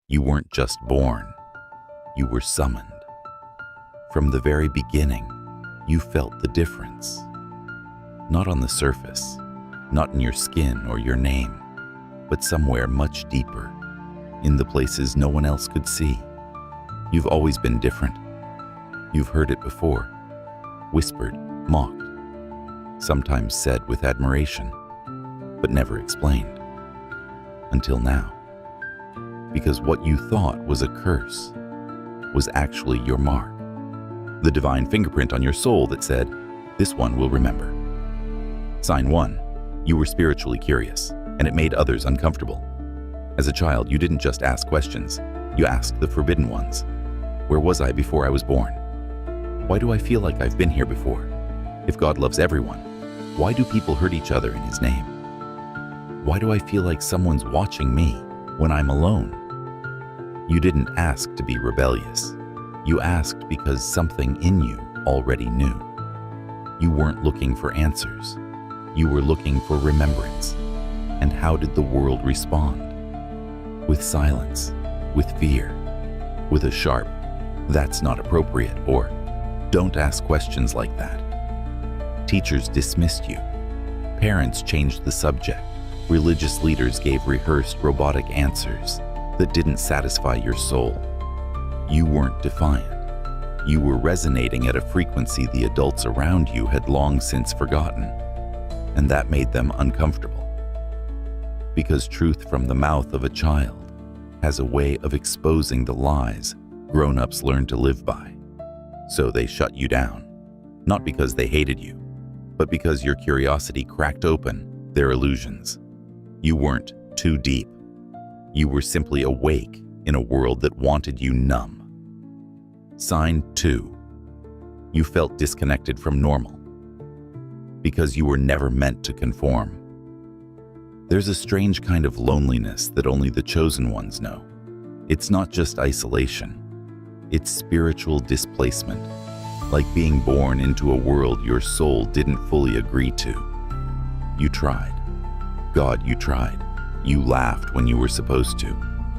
You weren't just born, you were summoned. From the very beginning, you felt the difference. Not on the surface, not in your skin or your name, but somewhere much deeper, in the places no one else could see. You've always been different. You've heard it before, whispered, mocked, sometimes said with admiration, but never explained. Until now. Because what you thought was a curse was actually your mark. The divine fingerprint on your soul that said, "This one will remember." Sign 1. You were spiritually curious, and it made others uncomfortable. As a child, you didn't just ask questions. You asked the forbidden ones. Where was I before I was born? Why do I feel like I've been here before? If God loves everyone, why do people hurt each other in His name? Why do I feel like someone's watching me when I'm alone? You didn't ask to be rebellious. You asked because something in you already knew. You weren't looking for answers. You were looking for remembrance. And how did the world respond? With silence, with fear, with a sharp, "That's not appropriate," or "Don't ask questions like that." Teachers dismissed you. Parents changed the subject. Religious leaders gave rehearsed, robotic answers that didn't satisfy your soul. You weren't defiant. You were resonating at a frequency the adults around you had long since forgotten, and that made them uncomfortable. Because truth from the mouth of a child has a way of exposing the lies grown-ups learn to live by. So they shut you down, not because they hated you, but because your curiosity cracked open their illusions. You weren't too deep. You were simply awake in a world that wanted you numb. Sign 2. You felt disconnected from normal because you were never meant to conform. There's a strange kind of loneliness that only the chosen ones know. It's not just isolation. It's spiritual displacement, like being born into a world your soul didn't fully agree to. You tried. God, you tried. You laughed when you were supposed to.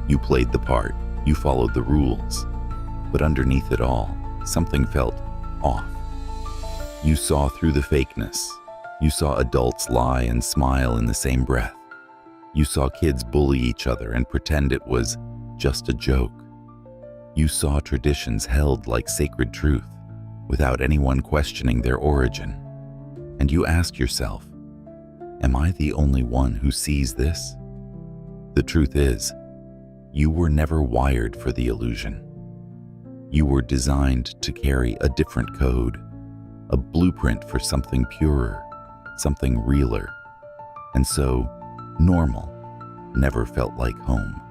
You played the part. You followed the rules. But underneath it all, something felt off. You saw through the fakeness. You saw adults lie and smile in the same breath. You saw kids bully each other and pretend it was just a joke. You saw traditions held like sacred truth without anyone questioning their origin. And you asked yourself, am I the only one who sees this? The truth is, you were never wired for the illusion. You were designed to carry a different code, a blueprint for something purer, something realer. And so, normal never felt like home.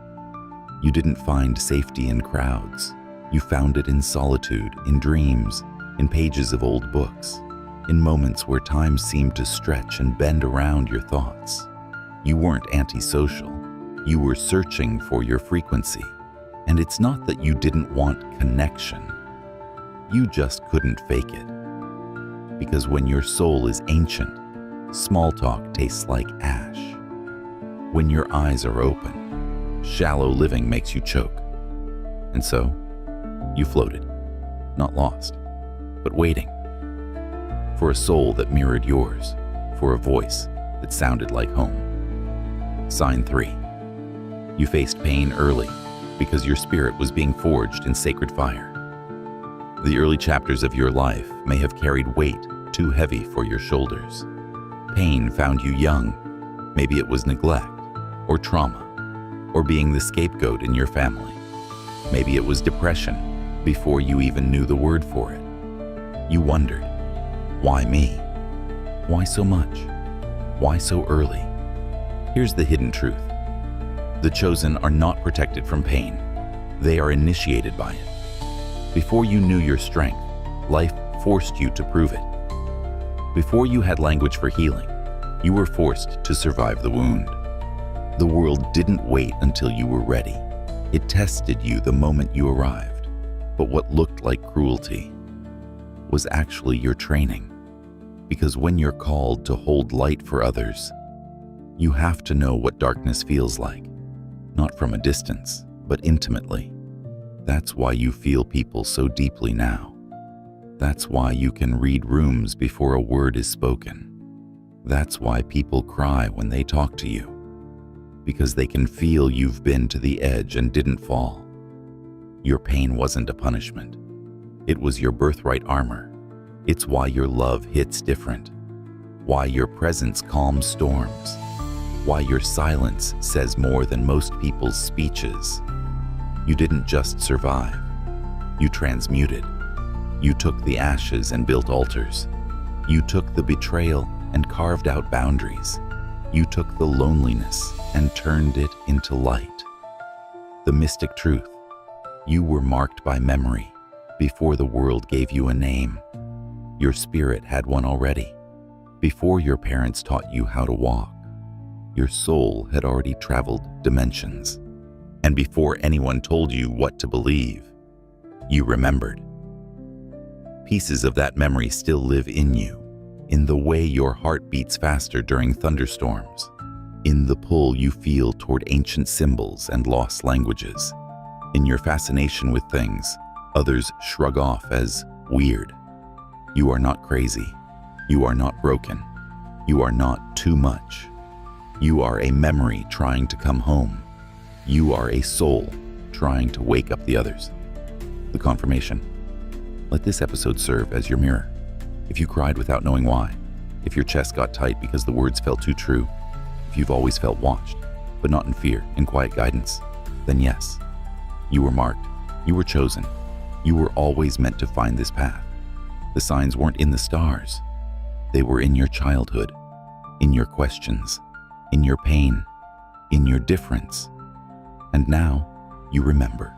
You didn't find safety in crowds. You found it in solitude, in dreams, in pages of old books, in moments where time seemed to stretch and bend around your thoughts. You weren't antisocial. You were searching for your frequency. And it's not that you didn't want connection. You just couldn't fake it. Because when your soul is ancient, small talk tastes like ash. When your eyes are open, shallow living makes you choke. And so, you floated, not lost, but waiting. For a soul that mirrored yours, for a voice that sounded like home. Sign 3. You faced pain early because your spirit was being forged in sacred fire. The early chapters of your life may have carried weight too heavy for your shoulders. Pain found you young. Maybe it was neglect, or trauma, or being the scapegoat in your family. Maybe it was depression before you even knew the word for it. You wondered, why me? Why so much? Why so early? Here's the hidden truth. The chosen are not protected from pain. They are initiated by it. Before you knew your strength, life forced you to prove it. Before you had language for healing, you were forced to survive the wound. The world didn't wait until you were ready. It tested you the moment you arrived. But what looked like cruelty was actually your training. Because when you're called to hold light for others, you have to know what darkness feels like, not from a distance, but intimately. That's why you feel people so deeply now. That's why you can read rooms before a word is spoken. That's why people cry when they talk to you, because they can feel you've been to the edge and didn't fall. Your pain wasn't a punishment. It was your birthright armor. It's why your love hits different, why your presence calms storms, why your silence says more than most people's speeches. You didn't just survive. You transmuted. You took the ashes and built altars. You took the betrayal and carved out boundaries. You took the loneliness and turned it into light. The mystic truth: you were marked by memory before the world gave you a name. Your spirit had one already. Before your parents taught you how to walk, your soul had already traveled dimensions. And before anyone told you what to believe, you remembered. Pieces of that memory still live in you, in the way your heart beats faster during thunderstorms, in the pull you feel toward ancient symbols and lost languages, in your fascination with things others shrug off as weird. You are not crazy. You are not broken. You are not too much. You are a memory trying to come home. You are a soul trying to wake up the others. The confirmation. Let this episode serve as your mirror. If you cried without knowing why, if your chest got tight because the words felt too true, if you've always felt watched, but not in fear, in quiet guidance, then yes, you were marked. You were chosen. You were always meant to find this path. The signs weren't in the stars. They were in your childhood, in your questions, in your pain, in your difference. And now you remember.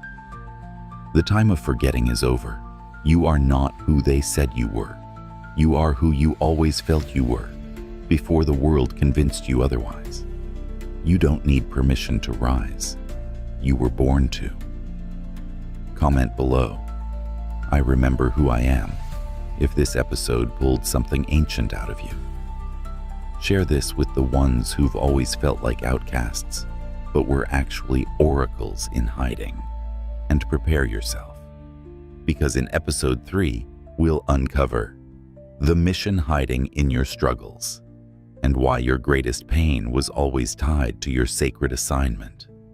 The time of forgetting is over. You are not who they said you were. You are who you always felt you were, before the world convinced you otherwise. You don't need permission to rise. You were born to. Comment below. I remember who I am, if this episode pulled something ancient out of you. Share this with the ones who've always felt like outcasts, but were actually oracles in hiding. And prepare yourself, because in episode 3, we'll uncover the mission hiding in your struggles, and why your greatest pain was always tied to your sacred assignment.